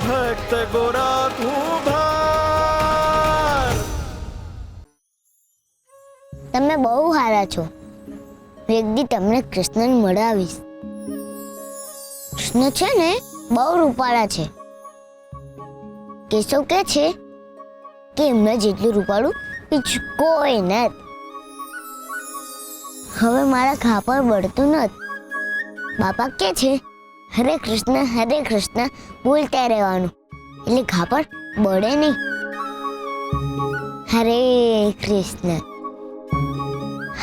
ભક્ત ગોરા કુંભાર. તમે બહુ સારા છો. એક દી તમને કૃષ્ણને મળાવીશ. કૃષ્ણ છે ને બહુ રૂપાળા છે. કેશવ કે છે કે એમને જેટલું રૂપાળું બીજું કોઈ નથી. હવે મારા ઘા પર બળતું નથી. બાપા કે છે હરે કૃષ્ણ બોલતા રહેવાનું, એટલે ઘા પર બળે નહીં. હરે કૃષ્ણ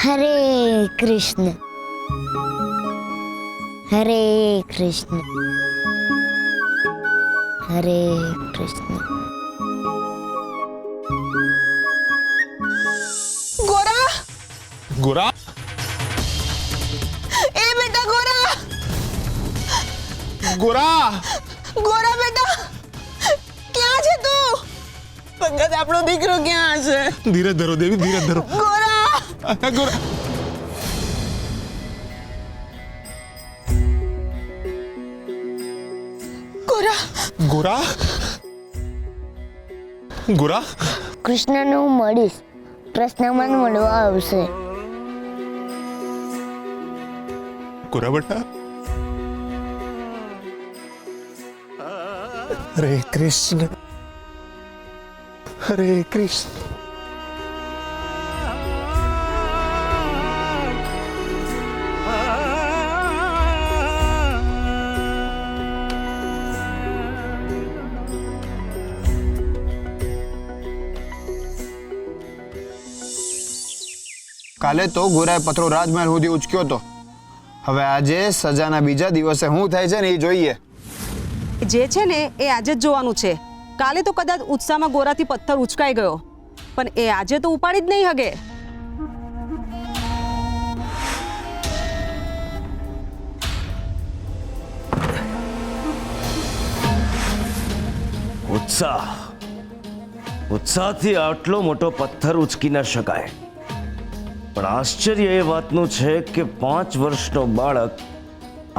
હરે કૃષ્ણ હરે કૃષ્ણ હરે કૃષ્ણ. ગોરા ગોરા, એ બેટા ગોરા ગોરા, ગોરા બેટા ક્યાં છે તું? પંકજ આપણો દીકરો ક્યાં છે? ધીરજ ધરો દેવી, ધીરજ ધરો. ગોરા ગોરા, ગોરા ગોરા, ગોરા. કૃષ્ણને હું મળીશ. કૃષ્ણ મને મળવા આવશે. ગોરા બેટા. હરે કૃષ્ણ હરે કૃષ્ણ. કાલે તો ગોરાએ પથરો રાજમહેલ સુધી ઉચક્યો હતો. હવે આજે સજાના બીજા દિવસે શું થાય છે ને એ જોઈએ. જે છે ને એ આજે જ જોવાનું છે. કાલે તો કદાચ ઉત્સાહમાં ગોરાથી પથ્થર ઉચકાઈ ગયો, પણ એ આજે તો ઉપાડી જ નહીં હગે. ઉત્સાહથી આટલો મોટો પથ્થર ઉચકી ન શકાય. પણ આશ્ચર્ય એ વાતનું છે કે 5 વર્ષનો બાળક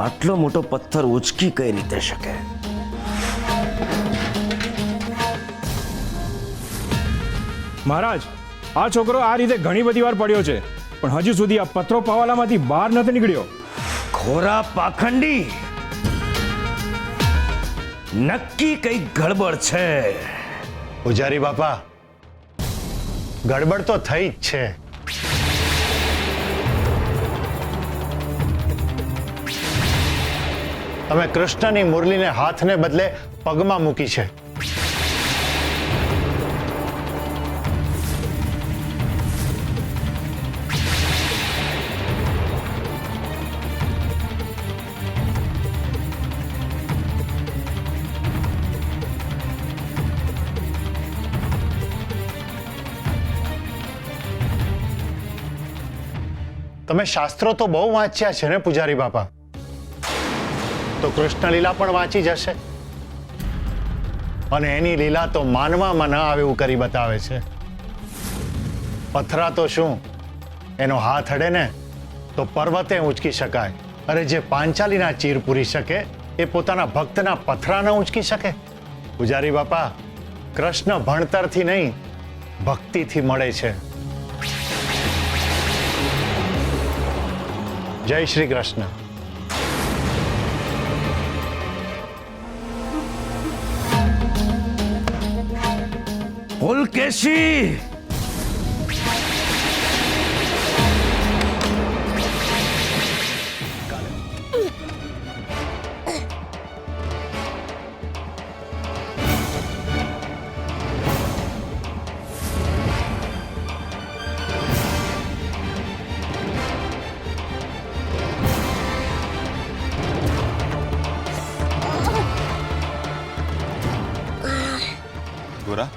આટલો મોટો પથ્થર ઉચકી કઈ રીતે શકે? મહારાજ, આ છોકરો આ રીતે ઘણી બધી વાર પડ્યો છે, પણ હજુ સુધી આ પથરો પાવાલામાંથી બહાર નથી નીકળ્યો. ખોરા પાખંડી, નક્કી કઈ ગડબડ છે. પૂજારી બાપા, ગડબડ તો થઈ જ છે. તમે કૃષ્ણની મુરલીને હાથને બદલે પગમાં મૂકી છે. તમે શાસ્ત્રો તો બહુ વાંચ્યા છે ને પૂજારી બાપા, તો કૃષ્ણ લીલા પણ વાંચી જશે. અને એની લીલા તો માનવામાં ન આવે એવું કરી બતાવે છે. પથરા તો શું, એનો હાથ અડે ને તો પર્વતે ઊંચકી શકાય. અરે જે પાંચાલીના ચીર પૂરી શકે એ પોતાના ભક્તના પથરા ન ઊંચકી શકે? પૂજારી બાપા, કૃષ્ણ ભણતરથી નહીં, ભક્તિથી મળે છે. જય શ્રી કૃષ્ણ. પુલકેશી, ગોરા,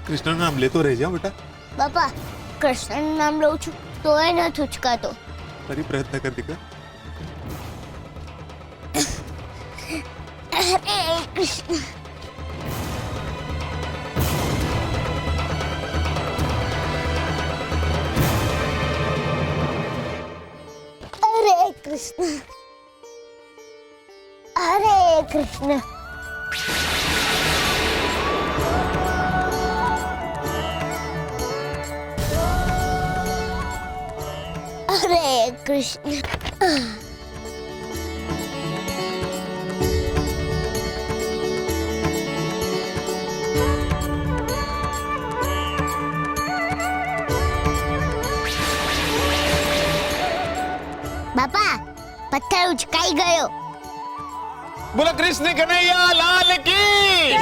કૃષ્ણનું નામ લેતો રહેજે બેટા. બાપા, કૃષ્ણનું નામ લઉં છું તોય નથી ઉચકાતો. ફરી પ્રયત્ન કર દીકરા. હરે કૃષ્ણ હરે કૃષ્ણ હરે કૃષ્ણ. કૃષ્ણ. બાપા, પથ્થર ઉચકાઈ ગયો. બોલો કૃષ્ણ કનૈયા લાલ કી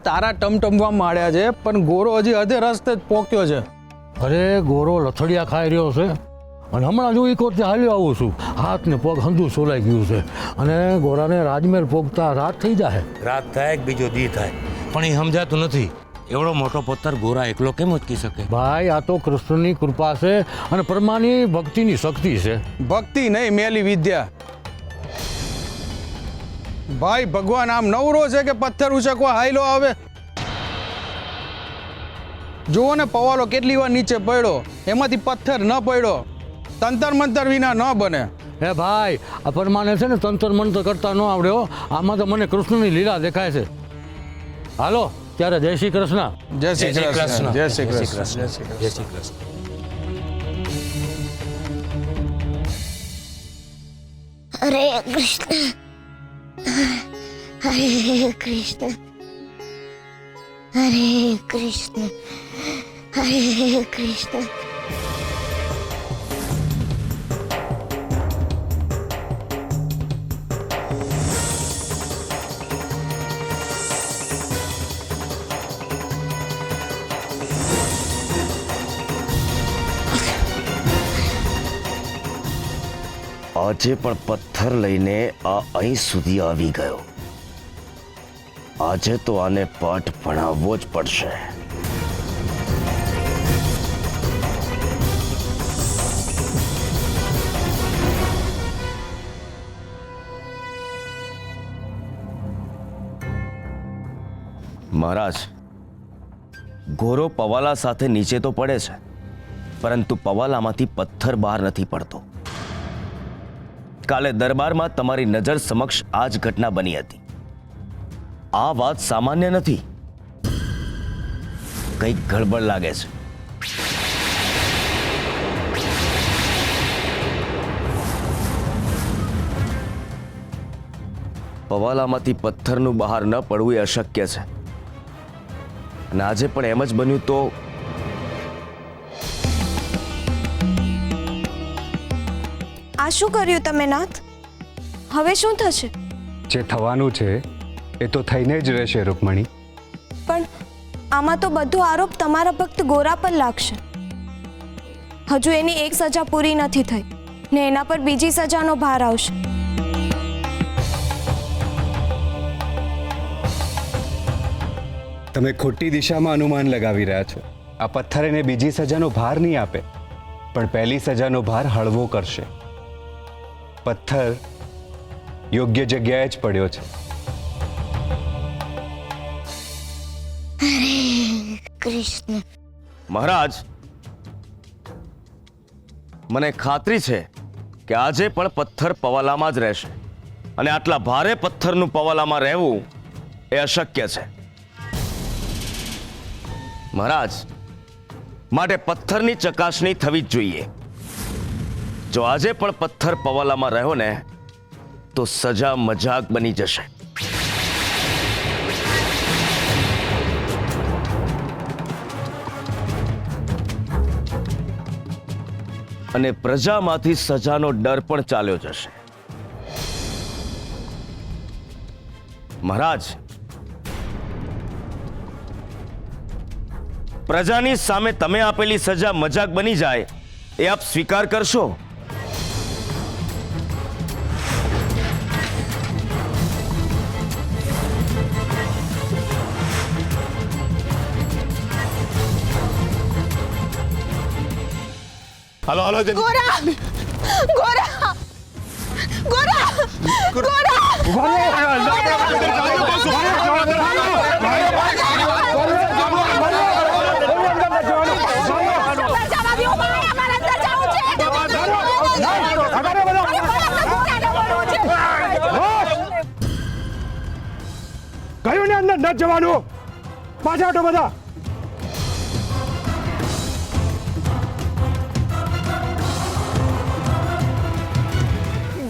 તારા ટમટમવા માંડ્યા છે પણ ગોરો હજી અધે રસ્તે જ પોક્યો છે. અરે ગોરો લથડિયા ખાઈ રહ્યો છે અને હમણાં જો એક વખતે હાલ્યો આવું છું, હાથ ને પગ હંધું સોલાઈ ગયું છે અને ગોરાને રાજમહેલ પોગતા રાત થઈ જાય. રાત થાય કે બીજો દી થાય પણ એ સમજાતું નથી. એવડો મોટો પથ્થર ગોરા એકલો કેમ ઉચકી શકે? ભાઈ આ તો કૃષ્ણની કૃપા છે અને પરમાની ભક્તિની શક્તિ છે. ભક્તિ નહીં, મેલી વિદ્યા. ભાઈ ભગવાન આમ નવરો છે કે પથ્થર ઉચકવા હાયલો આવે. જુઓ ને પવાલો કેટલી વાર નીચે પડ્યો, એમાંથી પથ્થર ન પડ્યો. તંતર મંતર વિના ન બને. હે ભાઈ, આ પરમાને છે ને તંત્ર મંત્ર કરતા ન આવડ્યો. આમાં તો મને કૃષ્ણની લીલા દેખાય છે. હાલો ત્યારે જય શ્રી કૃષ્ણ. જય શ્રી કૃષ્ણ. જય શ્રી કૃષ્ણ. જય શ્રી કૃષ્ણ. હરે કૃષ્ણ, હરે કૃષ્ણ, હરે કૃષ્ણ, હરે કૃષ્ણ. આજે પણ પથ્થર લઈને આ અહીં સુધી આવી ગયો. આજે તો આને પાઠ ભણાવવો જ પડશે. મહારાજ, ગોરો પવાલા સાથે નીચે તો પડે છે પરંતુ પવાલામાંથી પથ્થર બહાર નથી પડતો. કાલે દરબારમાં તમારી નજર સમક્ષ આ જ ઘટના બની હતી. આ વાત સામાન્ય નથી. કંઈક ગડબડ લાગે છે. પવાલામાંથી પથ્થરનું બહાર ન પડવું એ અશક્ય છે અને આજે પણ એમ જ બન્યું તો આ શું કર્યું તમે નાથ? હવે શું થશે? જે થવાનું છે એ તો થઈને જ રહેશે રૂકમણી. પણ આમાં તો બધો આરોપ તમારા ભક્ત ગોરા પર લાગશે. હજુ એની એક સજા પૂરી નથી થઈ ને એના પર બીજી સજાનો ભાર આવશે. તમે ખોટી દિશામાં અનુમાન લગાવી રહ્યા છો. આ પથ્થર એને બીજી સજાનો ભાર નહીં આપે પણ પહેલી સજાનો ભાર હળવો કરશે. પથ્થર યોગ્ય જગ્યાએ જ પડ્યો છે. હરે કૃષ્ણ. મહારાજ, મને ખાતરી છે કે આજે પણ પથ્થર પવાલામાં જ રહેશે અને આટલા ભારે પથ્થરનું પવાલામાં રહેવું એ અશક્ય છે. મહારાજ, માટે પથ્થરની ચકાસણી થવી જ જોઈએ. જો આજે પણ પથ્થર પવાલામાં રહ્યો ને તો સજા મજાક બની જશે. અને પ્રજામાંથી સજાનો ડર પણ ચાલ્યો જશે. મહારાજ, પ્રજાની સામે તમે આપેલી સજા મજાક બની જાય એ આપ સ્વીકાર કરશો? હાલો હાલો જલ્દી. ગોરા ગોરા ગોરા કયું ને અંદર ન જવાનું. પાછા હટો બધા.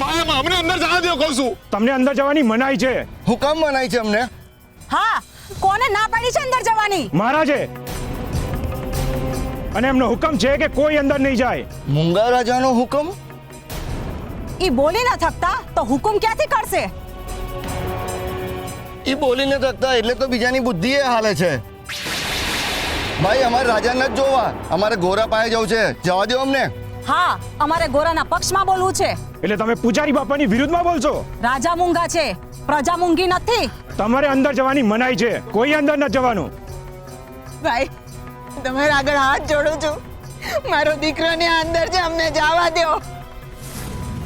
ભાઈ અમને અંદર જવા દો કહું છું. તમને અંદર જવાની મનાઈ છે. હુકમ મનાય છે અમને. હા, કોને ના પાડી છે અંદર જવાની? મહારાજે. અને એમનો હુકમ છે કે કોઈ અંદર નહીં જાય. મૂંગા રાજાનો હુકમ? ઈ બોલી ન થકતા તો હુકમ ક્યાંથી કરશે? એ બોલી ન શકતા એટલે તો બીજાની બુદ્ધિ એ હાલે છે. ભાઈ અમારે રાજા નથી જોવા, અમારે ગોરા પાસે જવું છે. જવા દો અમને. હા, અમારે ગોરાના પક્ષમાં બોલવું છે. એટલે તમે પૂજારી બાપાની વિરુદ્ધમાં બોલશો. રાજા મૂંગા છે, પ્રજા મૂંગી નથી. તમારે અંદર જવાની મનાઈ છે. કોઈ અંદર ન જવાનું. ભાઈ તમારા આગળ હાથ જોડું છું, મારો દીકરો ને અંદર છે, અમને જવા દો.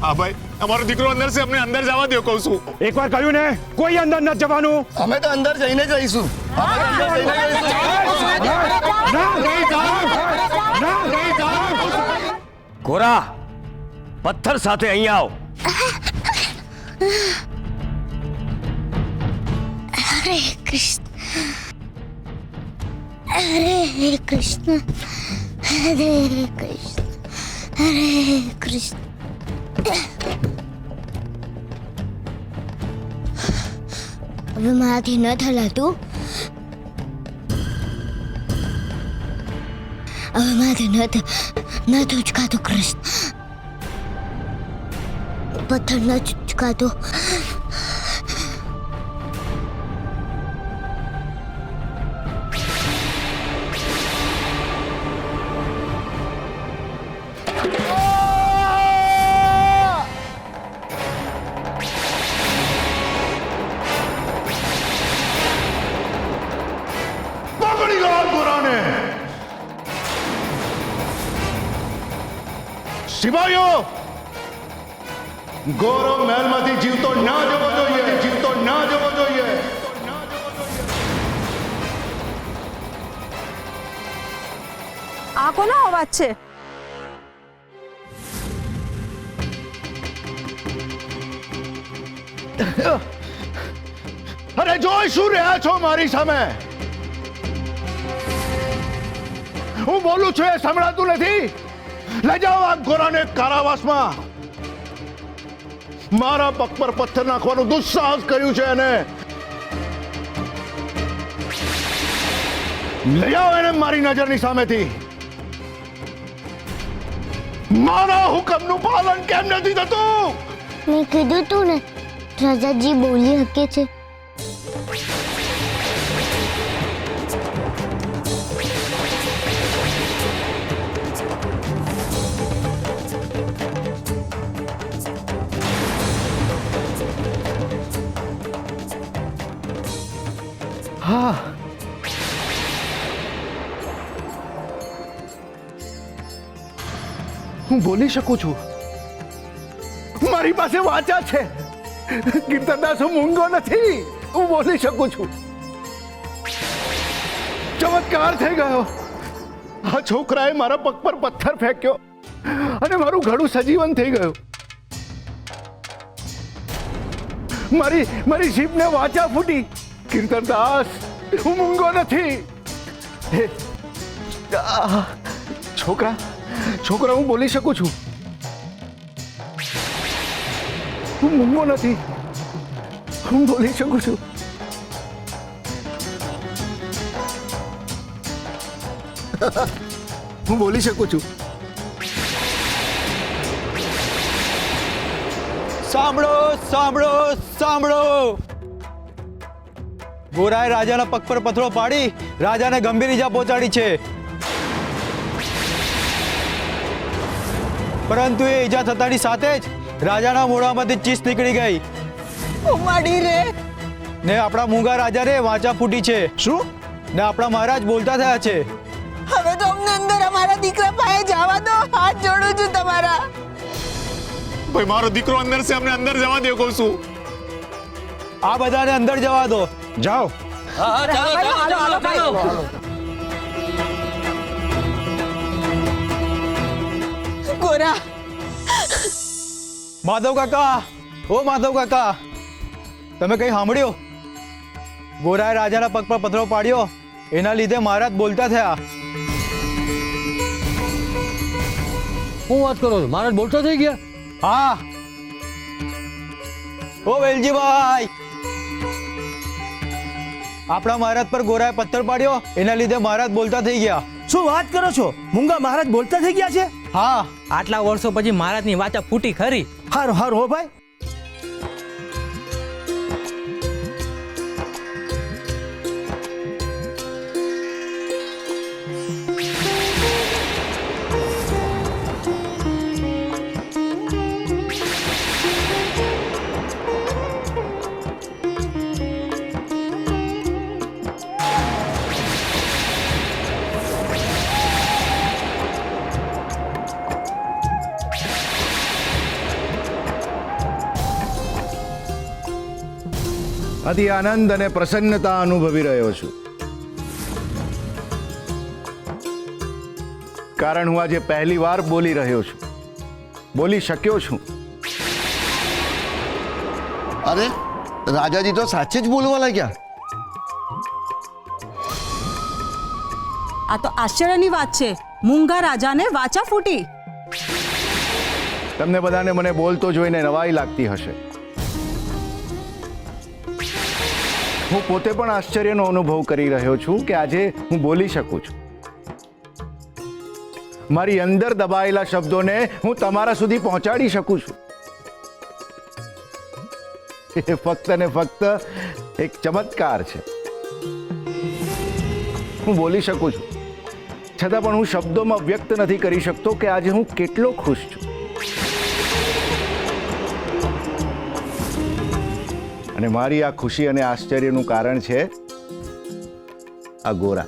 હા ભાઈ અમારો દીકરો અંદર છે, અમને અંદર જવા દો કહું છું. એકવાર કહ્યું ને, કોઈ અંદર ન જવાનું. અમે તો અંદર જઈને જ રહીશું. ગોરા, પથ્થર સાથે અહીં આવ. હરે કૃષ્ણ હરે કૃષ્ણ હરે કૃષ્ણ હરે કૃષ્ણ. હવે મારાથી ન થલાતું. હવે મારાથી ન ઉચકાતું કૃષ્ણ. પથ્થર ન ઉચકાતો. પકડી લો ગોરાને. સિપાહીઓ, ગોરો મહેલમાંથી જીવતો ના જવો જોઈએ, જીવતો ના જવો જોઈએ. આ કોનો અવાજ છે? અરે જોઈ શું રહ્યા છો મારી સામે? હું બોલું છું એ સંભળાતું નથી? લઈ જાઓ આ ગોરાને કારાવાસમાં. મારા પગ પર પથ્થર નાખવાનું દુસ્સાહસ કર્યું છે એને. લઈ આવો એને મારી નજરની સામેથી. મારા હુકમનું પાલન કેમ નથી થતું? મેં કીધું તું ને, રાજાજી બોલી શકે છે. હા, હું બોલી શકું છું. મારી પાસે વાચા છે. કીર્તનદાસ હું મૂંગો નથી. હું બોલી શકું છું. ચમત્કાર થઈ ગયો. આ છોકરાએ મારા પગ પર પથ્થર ફેંક્યો અને મારું ગળું સજીવન થઈ ગયું. મારી જીભને વાચા ફૂટી. કીર્તનદાસ હું મૂંગો નથી. છોકરા હું બોલી શકું છું. હું મૂંગો નથી. હું બોલી શકું છું. હું બોલી શકું છું. સાંભળો સાંભળો સાંભળો. ગોરાએ રાજાના પગ પર પથરો પાડી રાજાને ગંભીર ઈજા પહોંચાડી છે. પરંતુ એ ઈજા થતાની સાથે જ રાજાના મોઢામાંથી ચીસ નીકળી ગઈ. ઉમાડી રે. ને આપણા મૂંગા રાજાને વાંચા ફૂટી છે. શું? ને આપણા મહારાજ બોલતા થયા છે. હવે તો અમને અંદર અમારા દીકરા ભાઈ જવા દો, હાથ જોડું છું તમારા. ભાઈ મારો દીકરો અંદર છે, અમને અંદર જવા દો કહું છું. આ બધાને અંદર જવા દો. જાઓ. ગોરા, માધવ કાકા, ઓ માધવ કાકા, તમે કઈ સાંભળ્યું? ગોરાએ રાજાના પગ પર પથરો પાડ્યો, એના લીધે મહારાજ બોલતા થયા. હું વાત કરો છો? મહારાજ બોલતા થઈ ગયા? હા. ઓ વેલજીભાઈ, આપણા મહારાજ પર ગોરાએ પથ્થર પાડ્યો, એના લીધે મહારાજ બોલતા થઈ ગયા. શું વાત કરો છો? મૂંગા મહારાજ બોલતા થઈ ગયા છે? હા. આટલા વર્ષો પછી મહારાજની વાચા ફૂટી ખરી. હારું હારું હો ભાઈ. અતિ આનંદ અને પ્રસન્નતા અનુભવી રહ્યો છું, કારણ હું આજે પહેલી વાર બોલી રહ્યો છું, બોલી શક્યો છું. અરે રાજાજી તો સાચે જ બોલવા લાગ્યા. આ તો આશ્ચર્યની વાત છે. મૂંગા રાજાને વાચા ફૂટી. તમને બધાને મને બોલતો જોઈને નવાઈ લાગતી હશે. હું પોતે પણ આશ્ચર્યનો અનુભવ કરી રહ્યો છું કે આજે હું બોલી શકું છું. મારી અંદર દબાયેલા શબ્દોને હું તમારા સુધી પહોંચાડી શકું છું. એ ફક્ત ને ફક્ત એક ચમત્કાર છે. હું બોલી શકું છું, છતાં પણ હું શબ્દોમાં વ્યક્ત નથી કરી શકતો કે આજે હું કેટલો ખુશ છું. અને મારી આ ખુશી અને આશ્ચર્યનું કારણ છે આ ગોરા.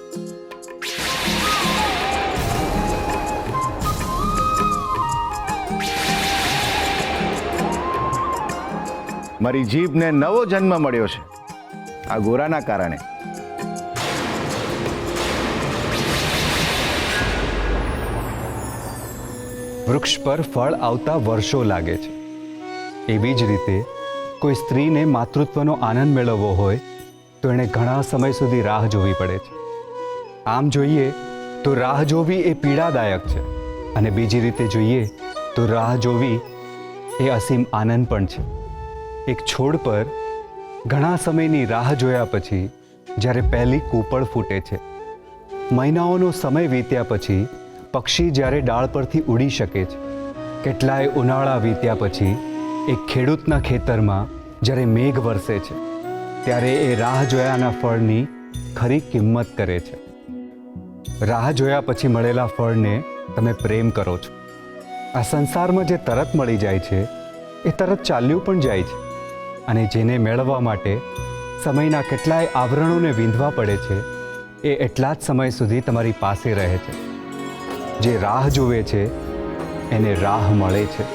મારી જીભને નવો જન્મ મળ્યો છે આ ગોરાના કારણે. વૃક્ષ પર ફળ આવતા વર્ષો લાગે છે. એવી જ રીતે કોઈ સ્ત્રીને માતૃત્વનો આનંદ મેળવવો હોય તો એણે ઘણા સમય સુધી રાહ જોવી પડે છે. આમ જોઈએ તો રાહ જોવી એ પીડાદાયક છે, અને બીજી રીતે જોઈએ તો રાહ જોવી એ અસીમ આનંદ પણ છે. એક છોડ પર ઘણા સમયની રાહ જોયા પછી જ્યારે પહેલી કૂપળ ફૂટે છે, મહિનાઓનો સમય વીત્યા પછી પક્ષી જ્યારે ડાળ પરથી ઉડી શકે છે, કેટલાય ઉનાળા વીત્યા પછી એક ખેડૂતના ખેતરમાં જ્યારે મેઘ વરસે છે ત્યારે એ રાહ જોયાના ફળની ખરી કિંમત કરે છે. રાહ જોયા પછી મળેલા ફળને તમે પ્રેમ કરો છો. આ સંસારમાં જે તરત મળી જાય છે એ તરત ચાલ્યું પણ જાય છે, અને જેને મેળવવા માટે સમયના કેટલાય આવરણોને વીંધવા પડે છે એ એટલા જ સમય સુધી તમારી પાસે રહે છે. જે રાહ જુએ છે એને રાહ મળે છે.